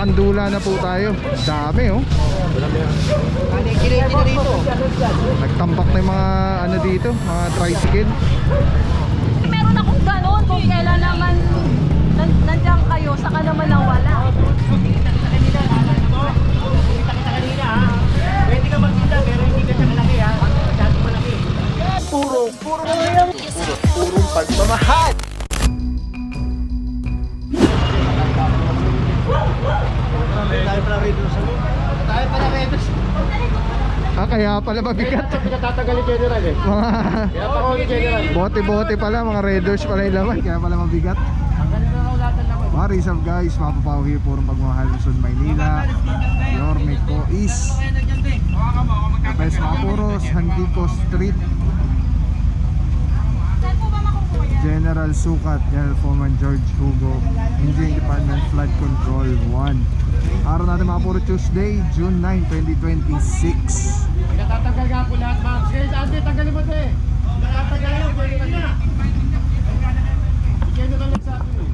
Mandula na po tayo. Dami oh. Nagtambak na yung mga ano dito, mga tricycle. Meron akong ganon kung kailan naman nandiyan kayo, saka naman nawala. Kita sa kanila, kita sa kanila ha. Pwede ka magkita pero hindi ka siya malaki ha. Masyadong malaki. Puro na yan. Purong pagmamahal. Tayo pala rito sa loob. Tayo pala rito. Kaya pala mabigat. Pinatatagal ni General eh. Kaya pa ako ni General. Bote-bote pala, mga Raiders pala yung laman. Kaya pala mabigat. Ang ganito na ulatan naman. What is up guys, Mapapaw here, purong pagmamahal Luzon, Maynila. Yorme ko is the best mga puros, Handico Street, General Sukat, General Foreman George Hugo, Engineering Department, Flood Control 1. Araw natin mga puro Tuesday, June 9, 2026. Pinatatagal nga po lahat ma'am. Sige, Ate, tagalin mo te. Pinatatagal yun, General na. General nagsabi mo.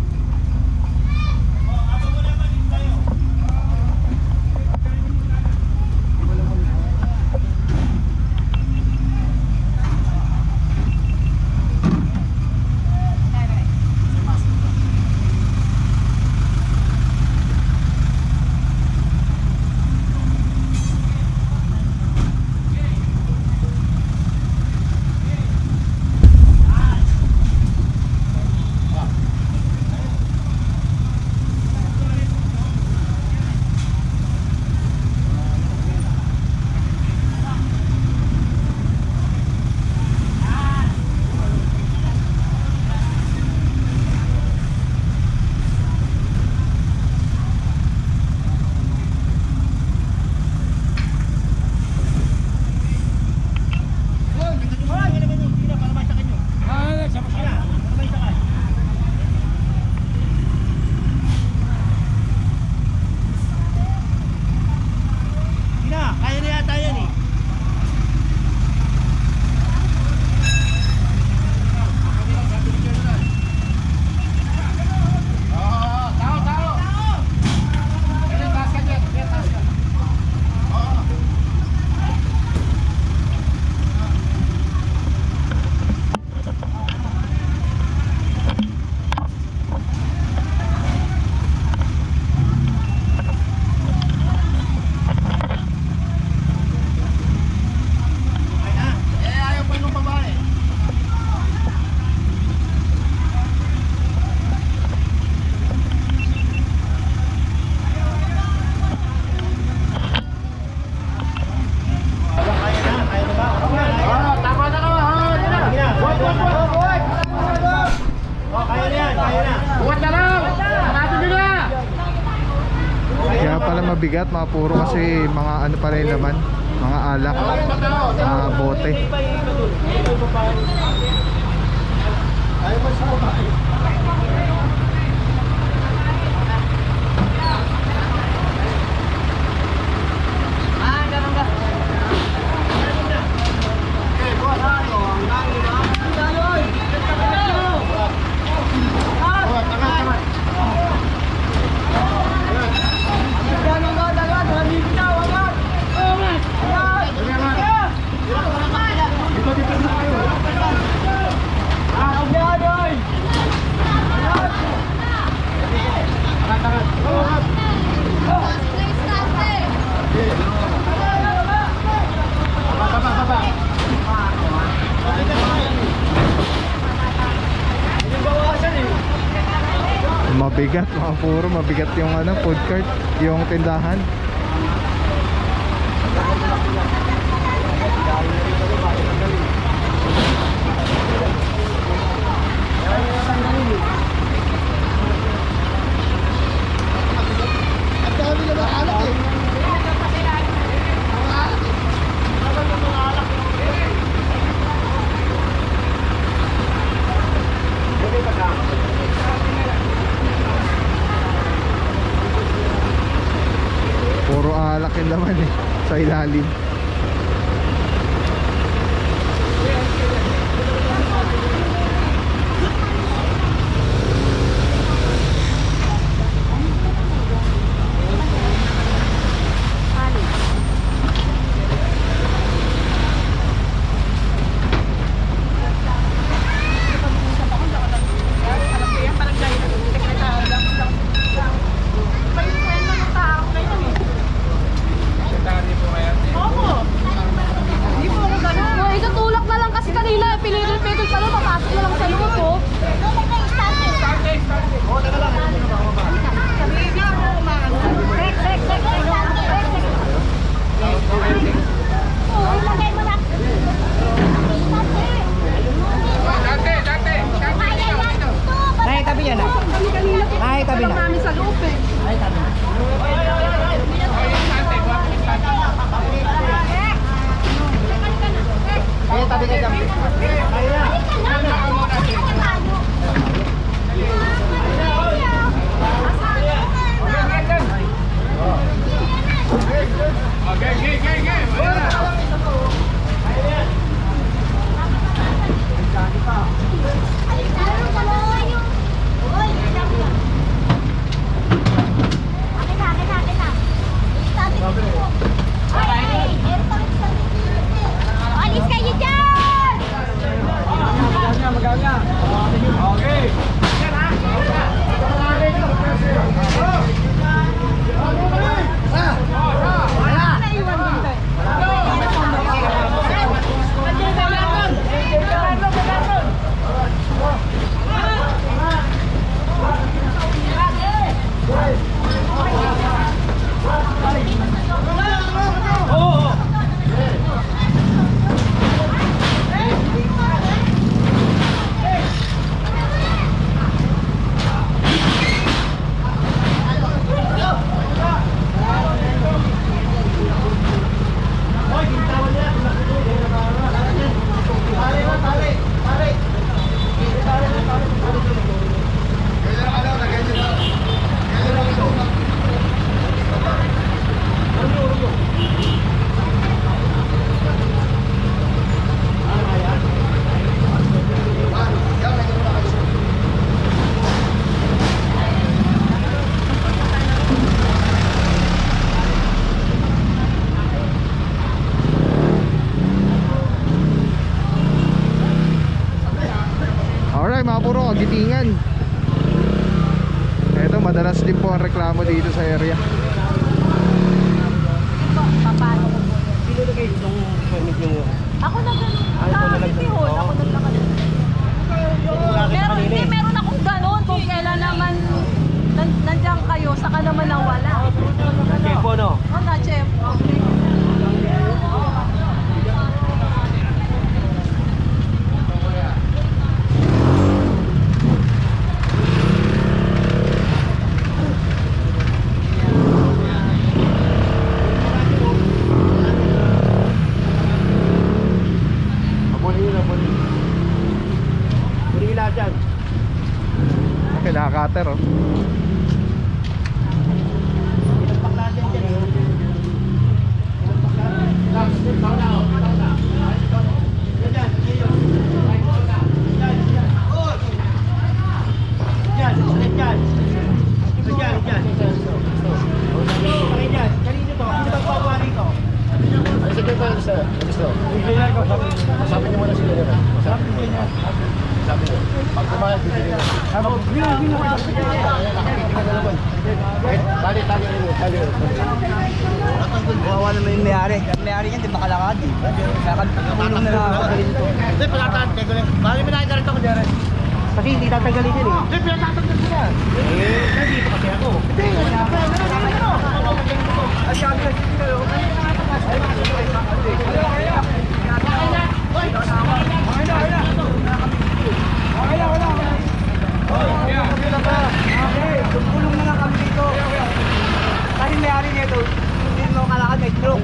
Kaya pala mabigat mga puro kasi mga ano pa rin naman, mga alak, mga bote. Mabigat mga puro, mabigat yung ano, food cart, yung tindahan. Puro alak yung laman eh, sa ilalim. Kagitingan. Ito, madalas din po ang reklamo dito sa area. Ito, papano ko po. Sino na kayo itong permit yung... Ako na ganun. Ay, ikaw na lang. Sihol, ako naglakad. Meron akong ganun kung kailan naman nandiyan kayo, saka naman nawala. Tempo, no? O, na-chef. Abulin yun, abulin. Abulin yung lahat dyan. Kinakater, oh. Pinagpak lahat yan dyan, eh. Pinagpak lahat. Yan, yan. Yan, ulit yan. Yan, yan. Okay, yan. Kanino to? Sino bang pagawa rito? Sige pa sa gusto. Sabi niyo muna sila nila. Sabi niyo. Pag kumayag bibigyan. Tali tali. Kawawa naman yung may-ari. Yung may-ari niyan, di makalakad eh. Kaya tulong na lang ako rin ito. Hindi, pinatahan. Bakit may nakita ako dyan? Kasi hindi tatanggalin yan, eh. Hindi, pinatatanggal sila. Nandito kasi ako. Tulong na lang kami dito. Kasi may-ari nito, hindi mo kalakad, may stroke.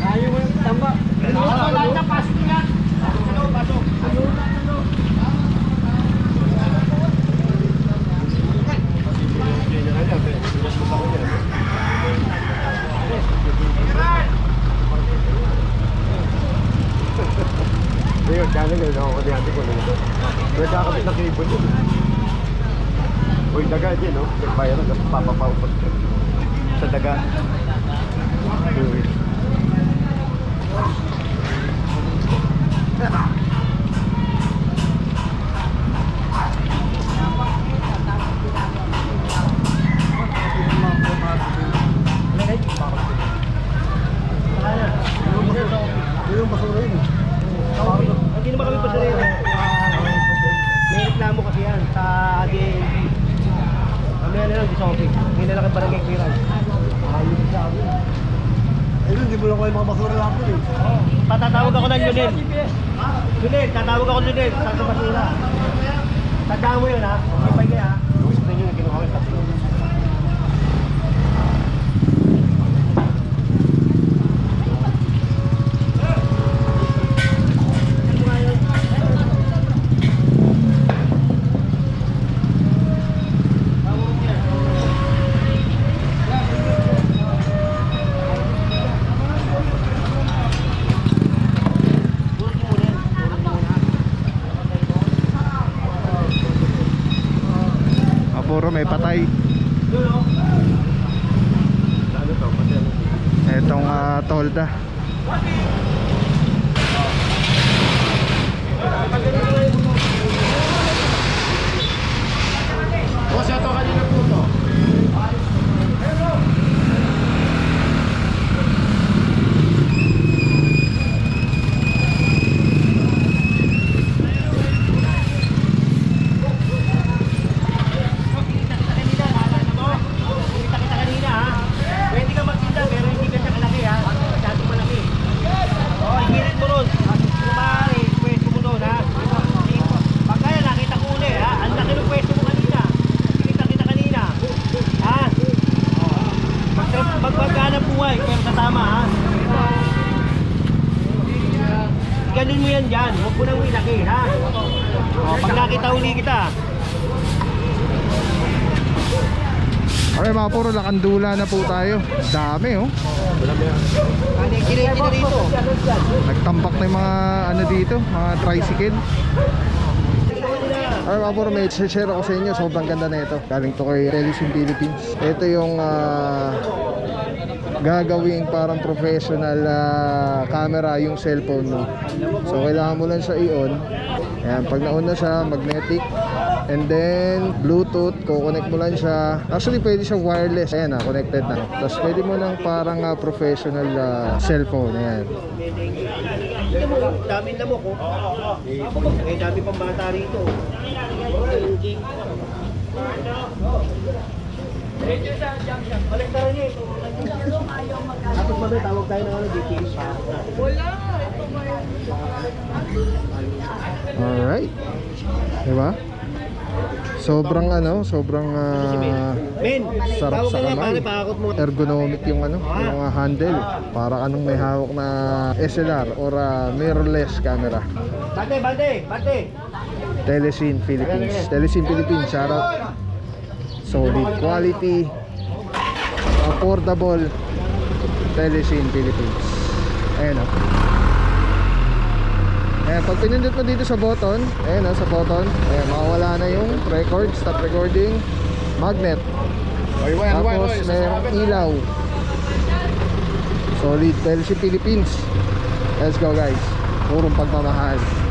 Ayaw mo yung tamba. Ngayon, kaya nga yun ako kaniyante ko nito. Nagkakabit ng cable yun. Uy, daga dyan, no? Nagbayaran, papapaupat ka. Sa daga. Uy. Yung basura yun. Hindi naman kami pasalero. May reklamo kasi yan sa DNB. Kami na lang di shopping. Hindi na lang kay barangay clearance. Ayun sa amin. Ayun, hindi mo lang kayo mga basura lang po eh. Patatawag ako ng Lunel. Lunel, tatawag ako ng Lunel. Sa basura. Tandaan mo yun, ha? Ipay kayo, ha? Gusto nyo yung kinuha ko tatlo. Puro may patay. Ano to? Pati ano? Etong tolda. Boss, ito kanina po to. Ganun mo yan dyan, huwag mo nang ilaki, ha? O, pag nakita uli kita. Okay mga puro lakandula na po tayo. Dami, oh. Kinikita dito. Nagtambak na yung mga ano dito, mga tricycle. Ay mga puro, may share ako sa inyo. Sobrang ganda na ito. Galing to kay Telesim Philippines. Ito yung gagawing parang professional camera yung cellphone mo. So kailangan mo lang siya i-on. Ayan, pag na-on na siya, magnetic. And then Bluetooth, kukonect mo lang siya. Actually pwede siya wireless. Ayan connected na. Tapos pwede mo ng parang professional cellphone. Ayan. Tignan mo, daming lamok ko. Eh, dami pang bata rito. Balektaran niya. Tapos ba tawag tayo ng ano, DTS? Alright. Diba? Sobrang sobrang Ben, sarap tawag sa ka nga, kamay. pare, pakakot mo. Ergonomic yung yung handle. Para anong may hawak na SLR or mirrorless camera. Bante! Telesim Philippines. Telesim Philippines, shout out. Solid quality, affordable. Telesim Philippines. Ayan Ayan, pag pinindot mo dito sa button, ayan sa button, ayan, makawala na yung record, stop recording, magnet. Tapos mayroong ilaw. Solid, Telesim Philippines. Let's go guys. Purong pagmamahal.